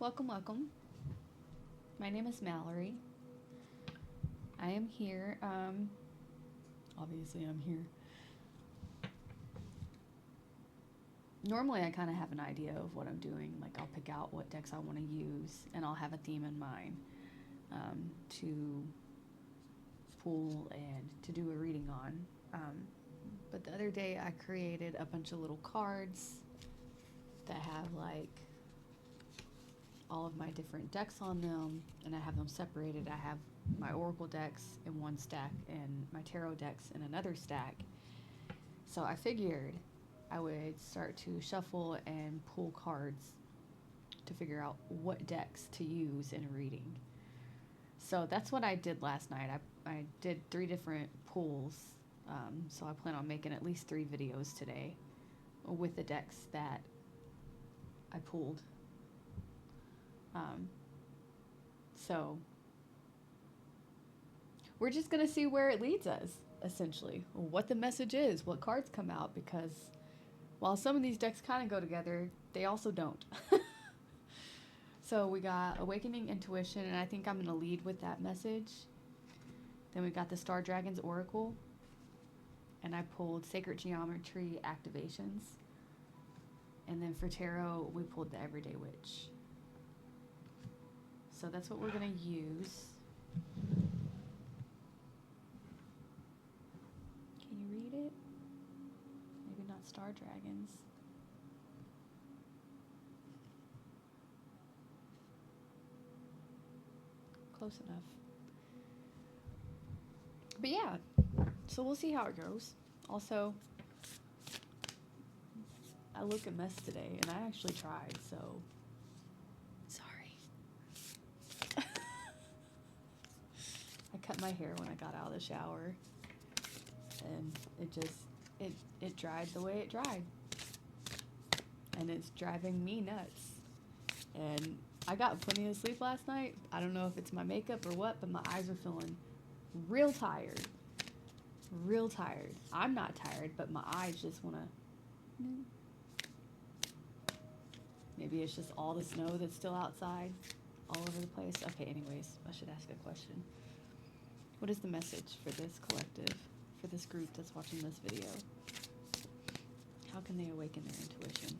welcome. My name is Mallory. I am here. Obviously, I'm here. Normally, I kind of have an idea of what I'm doing. Like, I'll pick out what decks I want to use, and I'll have a theme in mind to pull and to do a reading on. But the other day, I created a bunch of little cards that have, like, all of my different decks on them, and I have them separated. I have my Oracle decks in one stack and my Tarot decks in another stack. So I figured I would start to shuffle and pull cards to figure out what decks to use in a reading. So that's what I did last night. I did 3 different pulls, so I plan on making at least 3 videos today with the decks that I pulled. So we're just going to see where it leads us, essentially. What the message is, what cards come out, because while some of these decks kind of go together, they also don't. So we got Awakening Intuition, and I think I'm going to lead with that message. Then we got the Star Dragon's Oracle, and I pulled Sacred Geometry Activations. And then for Tarot, we pulled the Everyday Witch. So that's what we're going to use. Can you read it? Maybe not Star Dragons. Close enough. But yeah, so we'll see how it goes. Also, I look a mess today, and I actually tried, so sorry. I cut my hair when I got out of the shower, and it dried the way it dried, and it's driving me nuts. And I got plenty of sleep last night. I don't know if it's my makeup or what, but my eyes are feeling real tired. I'm not tired, but my eyes just want to... Maybe it's just all the snow that's still outside, all over the place. Okay, anyways, I should ask a question. What is the message for this collective, for this group that's watching this video? How can they awaken their intuition?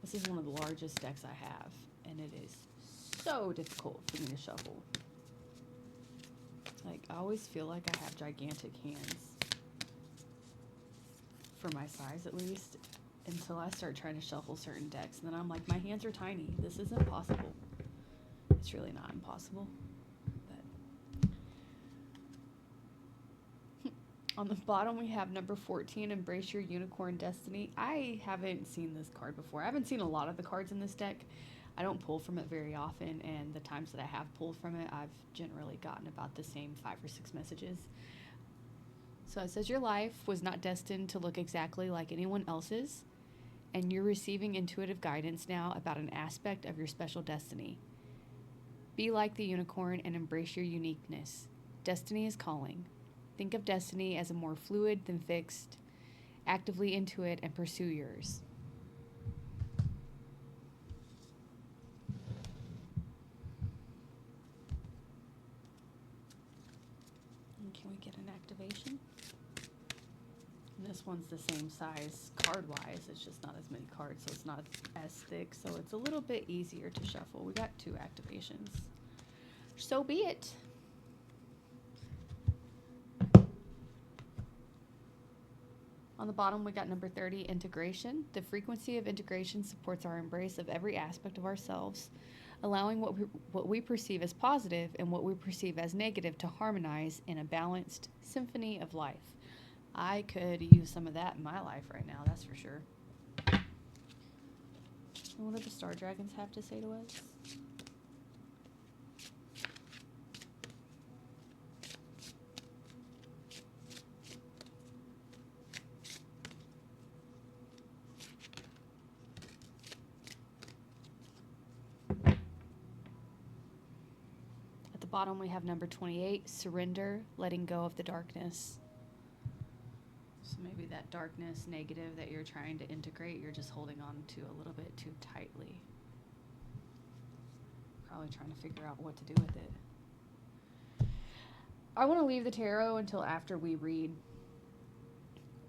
This is one of the largest decks I have, and it is so difficult for me to shuffle. Like, I always feel like I have gigantic hands, for my size at least, until I start trying to shuffle certain decks, and then I'm like, my hands are tiny. This isn't possible. It's really not impossible. But on the bottom, we have number 14, Embrace Your Unicorn Destiny. I haven't seen this card before. I haven't seen a lot of the cards in this deck. I don't pull from it very often, and the times that I have pulled from it, I've generally gotten about the same 5 or 6 messages. So it says your life was not destined to look exactly like anyone else's, and you're receiving intuitive guidance now about an aspect of your special destiny. Be like the unicorn and embrace your uniqueness. Destiny is calling. Think of destiny as a more fluid than fixed. Actively into it and pursue yours. And can we get an activation? And this one's the same size card-wise. It's just not as many cards, so it's not as thick. So it's a little bit easier to shuffle. We got 2 activations. So be it. On the bottom, we got number 30, Integration. The frequency of integration supports our embrace of every aspect of ourselves, allowing what we perceive as positive and what we perceive as negative to harmonize in a balanced symphony of life. I could use some of that in my life right now, that's for sure. What do the Star Dragons have to say to us? At the bottom, we have number 28, Surrender, Letting Go of the Darkness. So maybe that darkness, negative that you're trying to integrate, you're just holding on to a little bit too tightly. Probably trying to figure out what to do with it. I want to leave the tarot until after we read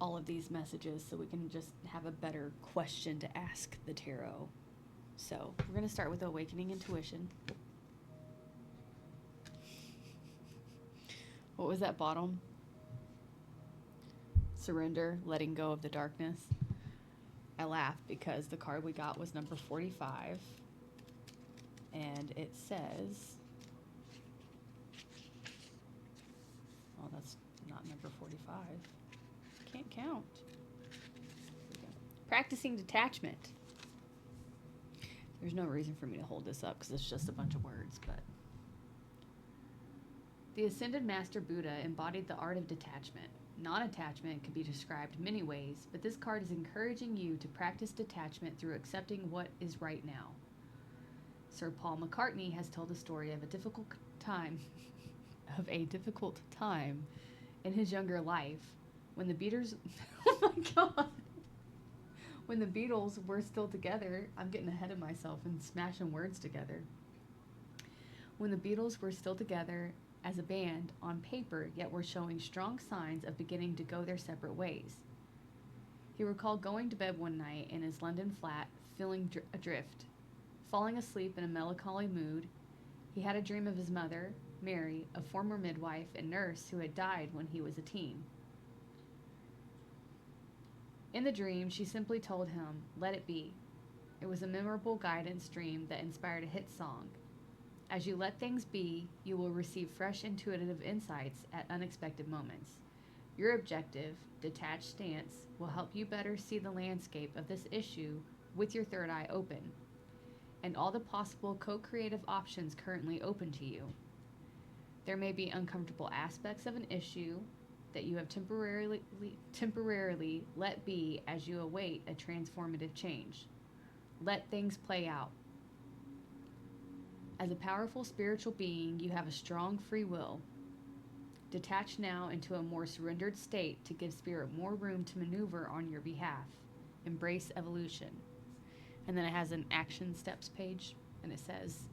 all of these messages so we can just have a better question to ask the tarot. So we're going to start with Awakening Intuition. What was that bottom? Surrender, letting go of the darkness. I laughed because the card we got was number 45. And it says, well, that's not number 45. Can't count. Practicing detachment. There's no reason for me to hold this up because it's just a bunch of words, but the Ascended Master Buddha embodied the art of detachment. Non-attachment can be described many ways, but this card is encouraging you to practice detachment through accepting what is right now. Sir Paul McCartney has told the story of a difficult time in his younger life when the Beatles oh my god. When the Beatles were still together, I'm getting ahead of myself and smashing words together. When the Beatles were still together as a band on paper, yet were showing strong signs of beginning to go their separate ways. He recalled going to bed one night in his London flat, feeling adrift. Falling asleep in a melancholy mood, he had a dream of his mother, Mary, a former midwife and nurse who had died when he was a teen. In the dream, she simply told him, "Let it be." It was a memorable guidance dream that inspired a hit song. As you let things be, you will receive fresh intuitive insights at unexpected moments. Your objective, detached stance, will help you better see the landscape of this issue with your third eye open, and all the possible co-creative options currently open to you. There may be uncomfortable aspects of an issue that you have temporarily let be as you await a transformative change. Let things play out. As a powerful spiritual being, you have a strong free will. Detach now into a more surrendered state to give spirit more room to maneuver on your behalf. Embrace evolution. And then it has an action steps page, and it says,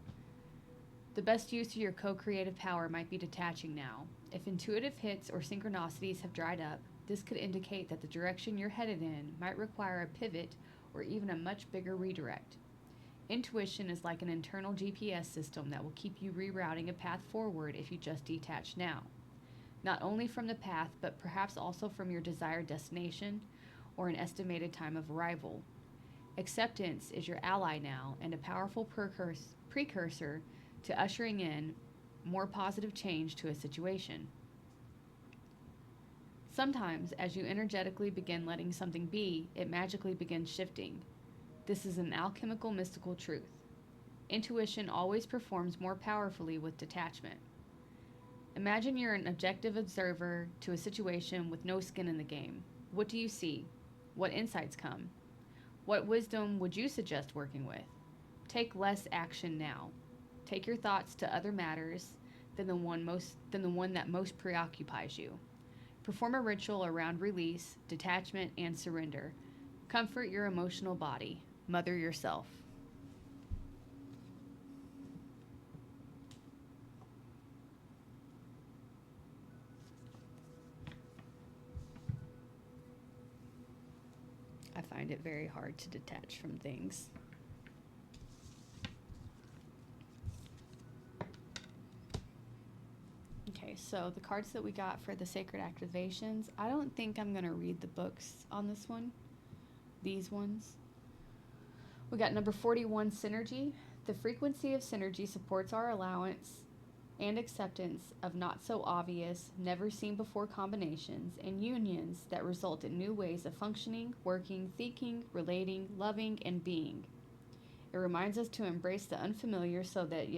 the best use of your co-creative power might be detaching now. If intuitive hits or synchronicities have dried up, this could indicate that the direction you're headed in might require a pivot or even a much bigger redirect. Intuition is like an internal GPS system that will keep you rerouting a path forward if you just detach now. Not only from the path, but perhaps also from your desired destination or an estimated time of arrival. Acceptance is your ally now and a powerful precursor to ushering in more positive change to a situation. Sometimes, as you energetically begin letting something be, it magically begins shifting. This is an alchemical mystical truth. Intuition always performs more powerfully with detachment. Imagine you're an objective observer to a situation with no skin in the game. What do you see? What insights come? What wisdom would you suggest working with? Take less action now. Take your thoughts to other matters than the one that most preoccupies you. Perform a ritual around release, detachment, and surrender. Comfort your emotional body. Mother yourself. I find it very hard to detach from things. Okay, so the cards that we got for the sacred activations, I don't think I'm going to read the books on this one, these ones. We got number 41, Synergy. The frequency of synergy supports our allowance and acceptance of not so obvious, never seen before combinations and unions that result in new ways of functioning, working, thinking, relating, loving, and being. It reminds us to embrace the unfamiliar so that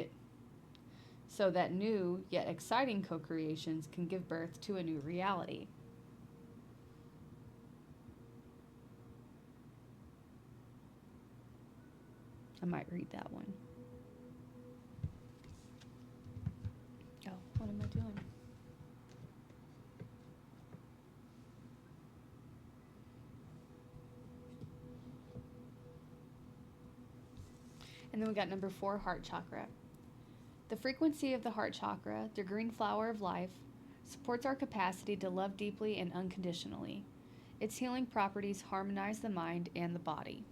new yet exciting co-creations can give birth to a new reality. I might read that one. Oh, what am I doing? And then we got number 4, heart chakra. The frequency of the heart chakra, the green flower of life, supports our capacity to love deeply and unconditionally. Its healing properties harmonize the mind and the body.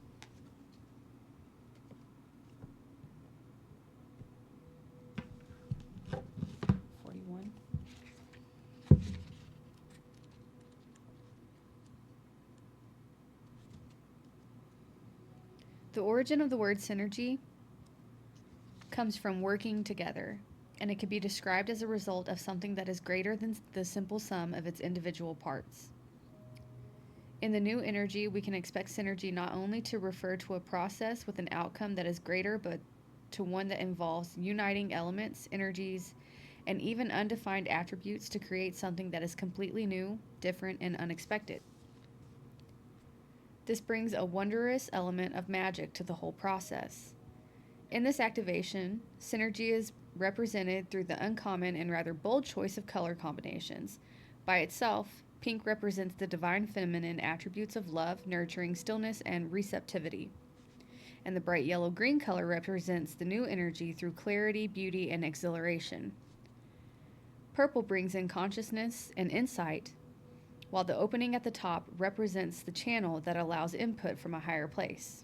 The origin of the word synergy comes from working together, and it can be described as a result of something that is greater than the simple sum of its individual parts. In the new energy, we can expect synergy not only to refer to a process with an outcome that is greater, but to one that involves uniting elements, energies, and even undefined attributes to create something that is completely new, different, and unexpected. This brings a wondrous element of magic to the whole process. In this activation, synergy is represented through the uncommon and rather bold choice of color combinations. By itself, pink represents the divine feminine attributes of love, nurturing, stillness, and receptivity. And the bright yellow-green color represents the new energy through clarity, beauty, and exhilaration. Purple brings in consciousness and insight, while the opening at the top represents the channel that allows input from a higher place.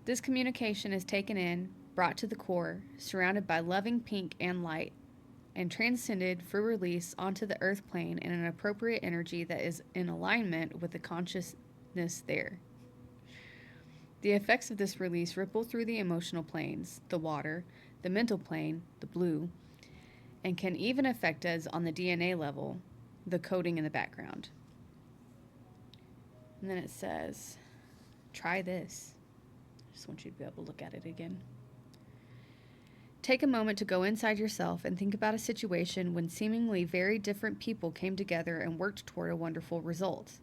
This communication is taken in, brought to the core, surrounded by loving pink and light, and transcended for release onto the earth plane in an appropriate energy that is in alignment with the consciousness there. The effects of this release ripple through the emotional planes, the water, the mental plane, the blue, and can even affect us on the DNA level, the coding in the background. And then it says, try this. I just want you to be able to look at it again. Take a moment to go inside yourself and think about a situation when seemingly very different people came together and worked toward a wonderful result.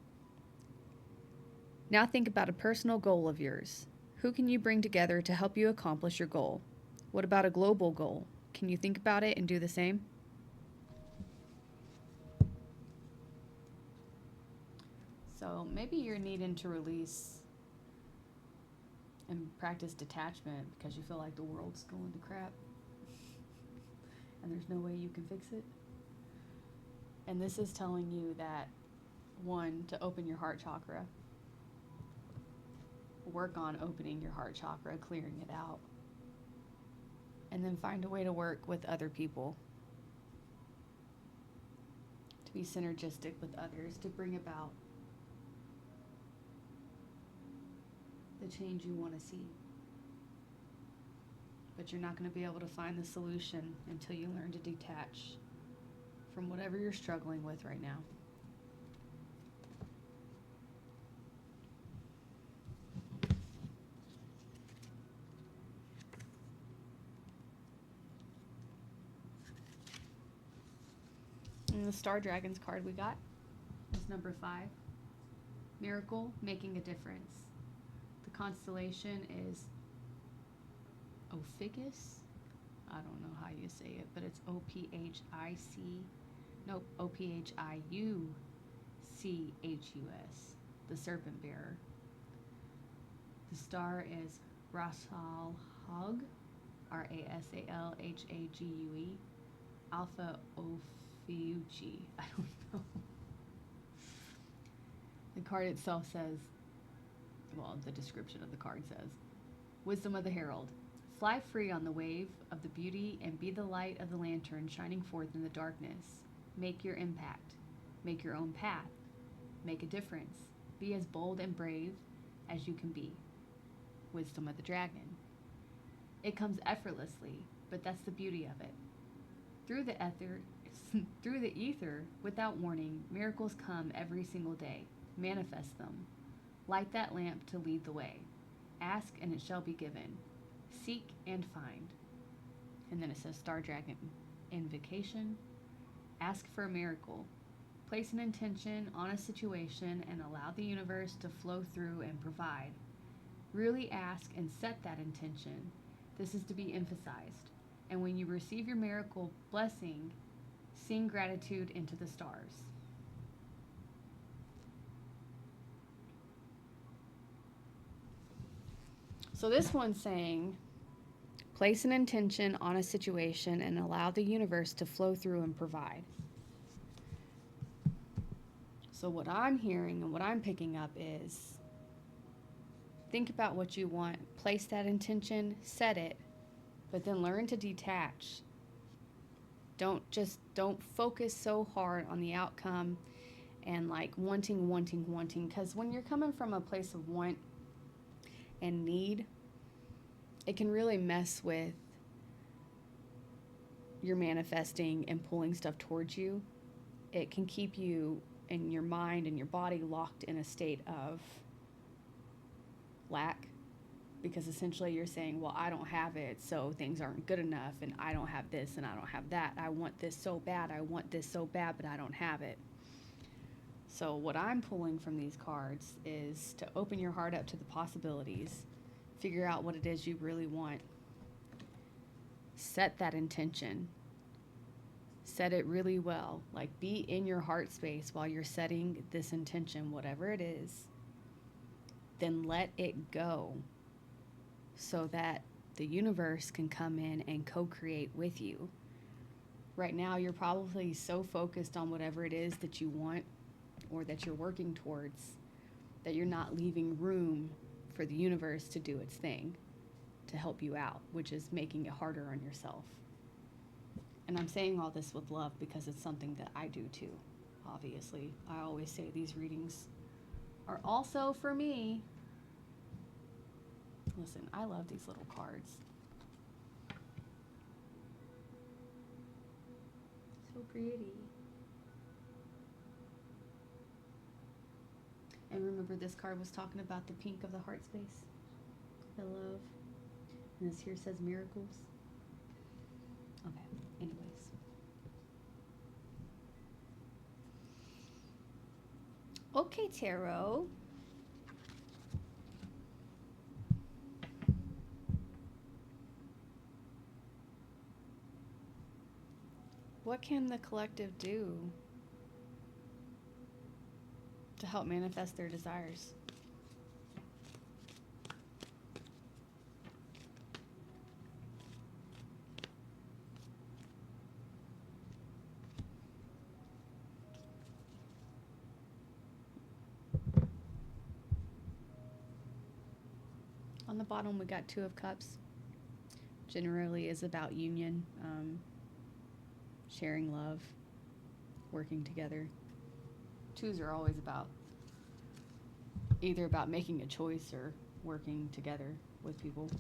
Now think about a personal goal of yours. Who can you bring together to help you accomplish your goal? What about a global goal? Can you think about it and do the same? So maybe you're needing to release and practice detachment because you feel like the world's going to crap and there's no way you can fix it. And this is telling you that, one, to open your heart chakra. Work on opening your heart chakra, clearing it out. And then find a way to work with other people, to be synergistic with others, to bring about the change you want to see. But you're not going to be able to find the solution until you learn to detach from whatever you're struggling with right now. And the Star Dragons card we got is number 5. Miracle, making a difference. The constellation is Ophiuchus. I don't know how you say it, but it's Ophiuchus, the serpent bearer. The star is Rasalhague, Rasalhague, Alpha Ophiuchi. I don't know. The card itself says, well, the description of the card says, Wisdom of the Herald. Fly free on the wave of the beauty and be the light of the lantern shining forth in the darkness. Make your impact. Make your own path. Make a difference. Be as bold and brave as you can be. Wisdom of the Dragon. It comes effortlessly, but that's the beauty of it. Through the ether, without warning, miracles come every single day. Manifest them. Light that lamp to lead the way. Ask and it shall be given. Seek and find. And then it says Star Dragon Invocation. Ask for a miracle. Place an intention on a situation and allow the universe to flow through and provide. Really ask and set that intention. This is to be emphasized. And when you receive your miracle blessing, sing gratitude into the stars. So this one's saying, place an intention on a situation and allow the universe to flow through and provide. So what I'm hearing and what I'm picking up is, think about what you want, place that intention, set it, but then learn to detach. Don't focus so hard on the outcome and like wanting, because when you're coming from a place of want and need, it can really mess with your manifesting and pulling stuff towards you. It can keep you and your mind and your body locked in a state of lack, because essentially you're saying, well, I don't have it, so things aren't good enough, and I don't have this and I don't have that. I want this so bad, but I don't have it. So what I'm pulling from these cards is to open your heart up to the possibilities, figure out what it is you really want, set that intention, set it really well, like be in your heart space while you're setting this intention, whatever it is, then let it go so that the universe can come in and co-create with you. Right now, you're probably so focused on whatever it is that you want or that you're working towards that you're not leaving room for the universe to do its thing to help you out, which is making it harder on yourself. And I'm saying all this with love because it's something that I do too, obviously. I always say these readings are also for me. Listen, I love these little cards. So pretty. And remember, this card was talking about the pink of the heart space, the love. And this here says miracles. Okay, anyways. Okay, Tarot. What can the collective do to help manifest their desires? On the bottom, we got Two of Cups. Generally is about union, sharing love, working together. Twos are always about either about making a choice or working together with people,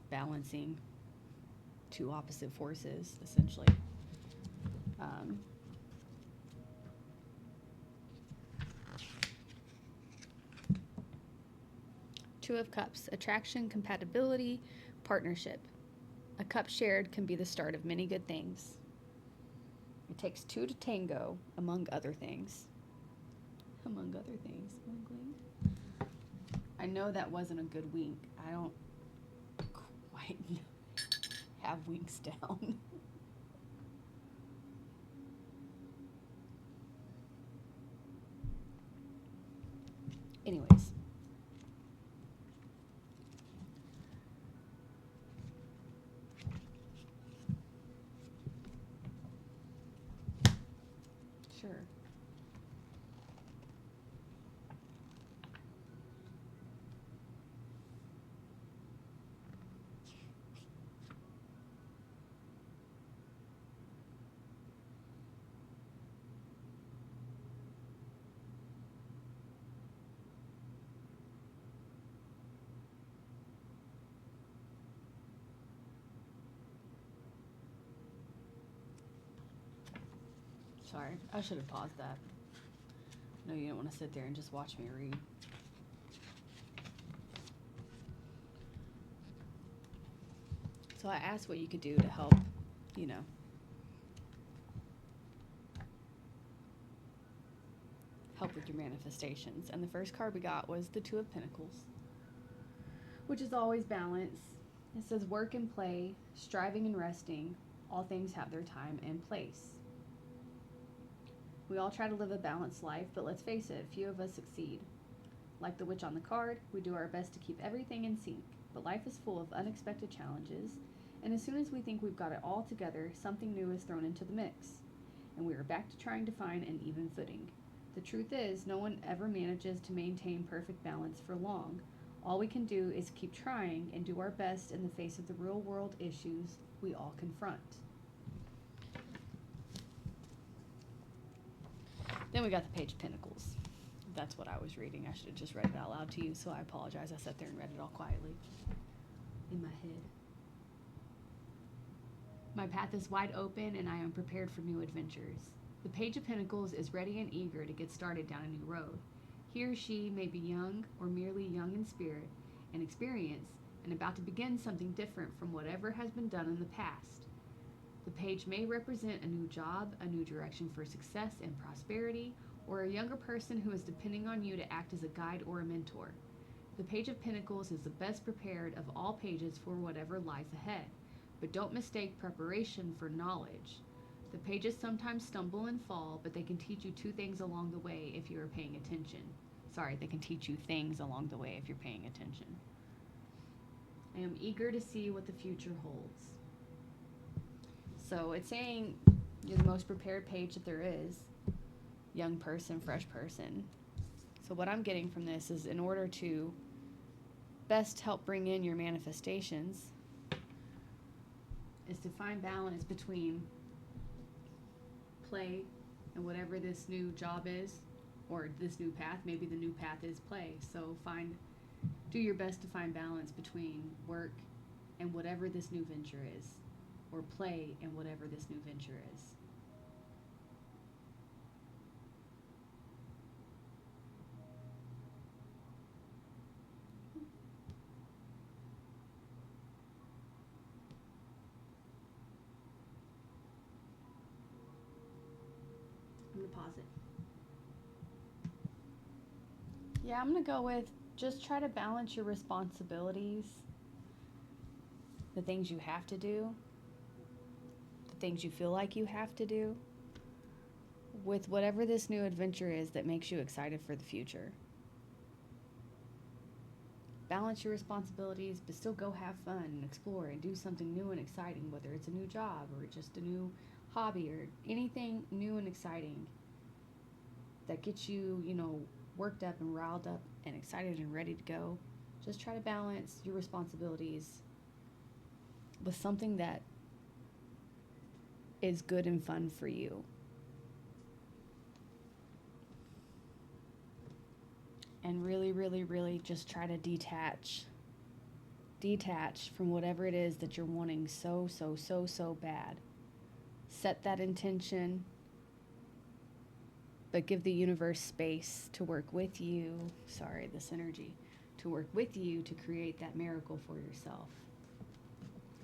balancing two opposite forces, essentially. Two of Cups, attraction, compatibility, partnership. A cup shared can be the start of many good things. It takes two to tango, among other things. Among other things. I know that wasn't a good wink. I don't quite have winks down. Anyways. Sure. Sorry, I should have paused that. No, you don't want to sit there and just watch me read. So I asked what you could do to help, help with your manifestations. And the first card we got was the Two of Pentacles, which is always balance. It says work and play, striving and resting. All things have their time and place. We all try to live a balanced life, but let's face it, few of us succeed. Like the witch on the card, we do our best to keep everything in sync, but life is full of unexpected challenges, and as soon as we think we've got it all together, something new is thrown into the mix, and we are back to trying to find an even footing. The truth is, no one ever manages to maintain perfect balance for long. All we can do is keep trying and do our best in the face of the real world issues we all confront. Then we got the Page of Pentacles. That's what I was reading. I should have just read it out loud to you, so I apologize. I sat there and read it all quietly in my head. My path is wide open and I am prepared for new adventures. The Page of Pentacles is ready and eager to get started down a new road. He or she may be young or merely young in spirit and experience and about to begin something different from whatever has been done in the past. The page may represent a new job, a new direction for success and prosperity, or a younger person who is depending on you to act as a guide or a mentor. The Page of Pentacles is the best prepared of all pages for whatever lies ahead, but don't mistake preparation for knowledge. The pages sometimes stumble and fall, but they can teach you two things along the way if you are paying attention. Sorry, they can teach you things along the way if you're paying attention. I am eager to see what the future holds. So it's saying you're the most prepared page that there is. Young person, fresh person. So what I'm getting from this is in order to best help bring in your manifestations is to find balance between play and whatever this new job is or this new path. Maybe the new path is play. So do your best to find balance between work and whatever this new venture is, or play and whatever this new venture is. I'm going to pause it. Yeah, I'm going to go with just try to balance your responsibilities, the things you have to do, the things you feel like you have to do, with whatever this new adventure is that makes you excited for the future. Balance your responsibilities, but still go have fun and explore and do something new and exciting, whether it's a new job or just a new hobby or anything new and exciting that gets you, worked up and riled up and excited and ready to go. Just try to balance your responsibilities with something that is good and fun for you. And really, really, really just try to detach from whatever it is that you're wanting so bad. Set that intention, but give the universe space to work with you. This energy. To work with you to create that miracle for yourself.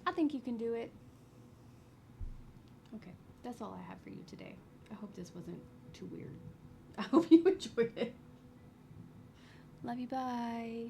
I think you can do it. Okay, that's all I have for you today. I hope this wasn't too weird. I hope you enjoyed it. Love you, bye.